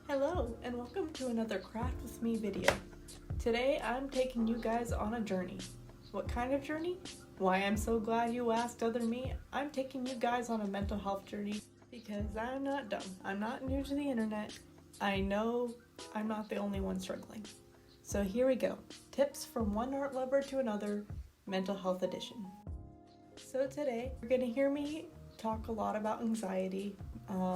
Hello and welcome to another Craft With Me video. Today I'm taking you guys on a journey. What kind of journey? Why, I'm so glad you asked, other me. I'm taking you guys on a mental health journey because I'm not dumb. I'm not new to the internet. I know I'm not the only one struggling. So here we go. Tips from one art lover to another, mental health edition. So today you're going to hear me talk a lot about anxiety.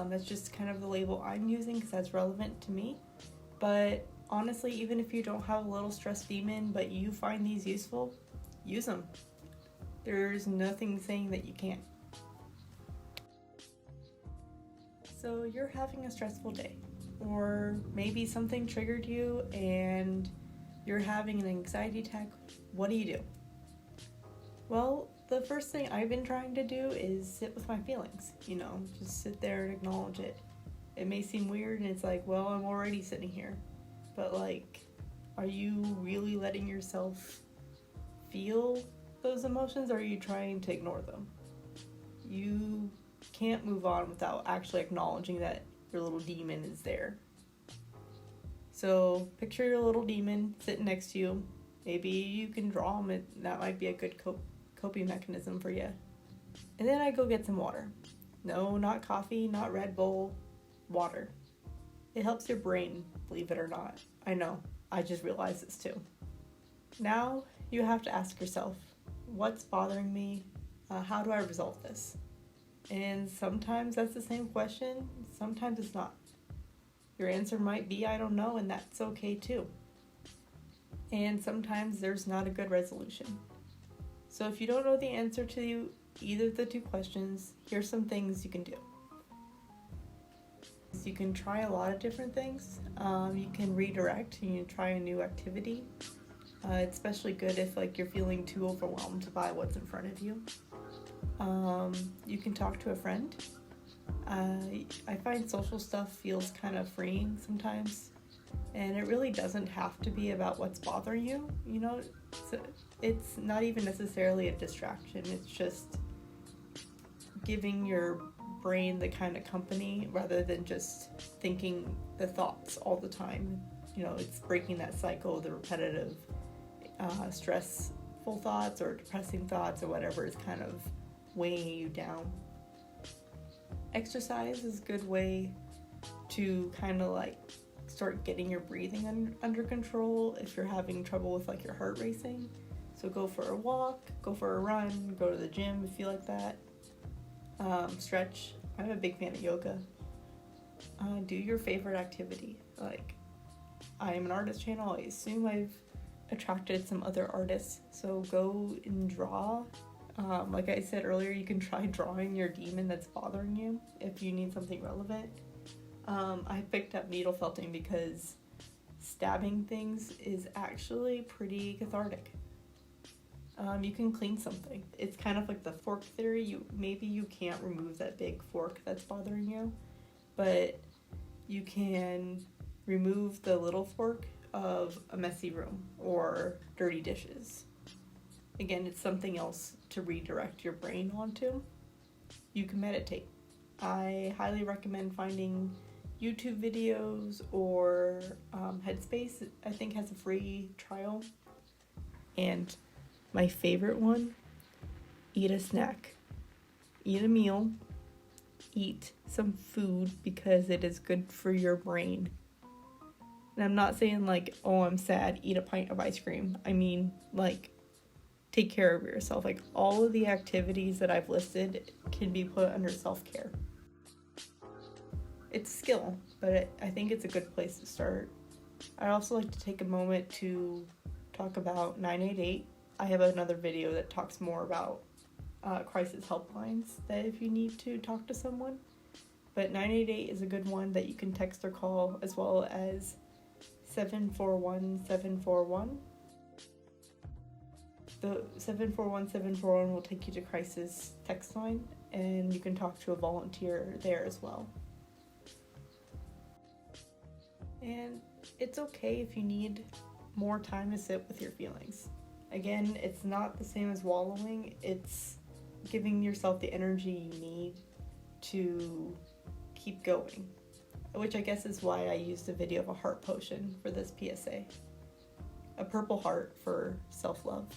That's just kind of the label I'm using because that's relevant to me. But honestly, even if you don't have a little stress demon, but you find these useful, use them. There's nothing saying that you can't. So you're having a stressful day, or maybe something triggered you and you're having an anxiety attack. What do? Well, the first thing I've been trying to do is sit with my feelings, just sit there and acknowledge it. It may seem weird and it's like, well, I'm already sitting here. But are you really letting yourself feel those emotions, or are you trying to ignore them? You can't move on without actually acknowledging that your little demon is there. So picture your little demon sitting next to you. Maybe you can draw him. That might be a good coping mechanism for you. And then I go get some water. No, not coffee, not Red Bull, water. It helps your brain, believe it or not. I know, I just realized this too. Now you have to ask yourself, what's bothering me? How do I resolve this? And sometimes that's the same question, sometimes it's not. Your answer might be, I don't know, and that's okay too. And sometimes there's not a good resolution. So if you don't know the answer to either of the two questions, here's some things you can do. You can try a lot of different things. You can redirect and you try a new activity. It's especially good if you're feeling too overwhelmed by what's in front of you. You can talk to a friend. I find social stuff feels kind of freeing sometimes. And it really doesn't have to be about what's bothering you, So it's not even necessarily a distraction. It's just giving your brain the kind of company rather than just thinking the thoughts all the time. It's breaking that cycle of the repetitive stressful thoughts or depressing thoughts or whatever is kind of weighing you down. Exercise is a good way to kind of start getting your breathing under control if you're having trouble with your heart racing. So go for a walk, go for a run, go to the gym if you like that. Stretch. I'm a big fan of yoga. Do your favorite activity. I am an artist channel. I assume I've attracted some other artists. So go and draw. Like I said earlier, you can try drawing your demon that's bothering you if you need something relevant. I picked up needle felting because stabbing things is actually pretty cathartic. You can clean something. It's kind of like the fork theory. Maybe you can't remove that big fork that's bothering you, but you can remove the little fork of a messy room or dirty dishes. Again, it's something else to redirect your brain onto. You can meditate. I highly recommend finding YouTube videos or Headspace, I think, has a free trial. And my favorite one, eat a snack. Eat a meal. Eat some food because it is good for your brain. And I'm not saying oh, I'm sad, eat a pint of ice cream. I mean, take care of yourself. All of the activities that I've listed can be put under self-care. It's a skill, but I think it's a good place to start. I also like to take a moment to talk about 988. I have another video that talks more about crisis helplines that if you need to talk to someone. But 988 is a good one that you can text or call, as well as 741-741. The 741-741 will take you to crisis text line, and you can talk to a volunteer there as well. And it's okay if you need more time to sit with your feelings. Again, it's not the same as wallowing. It's giving yourself the energy you need to keep going. which I guess is why I used a video of a heart potion for this PSA. A purple heart for self-love.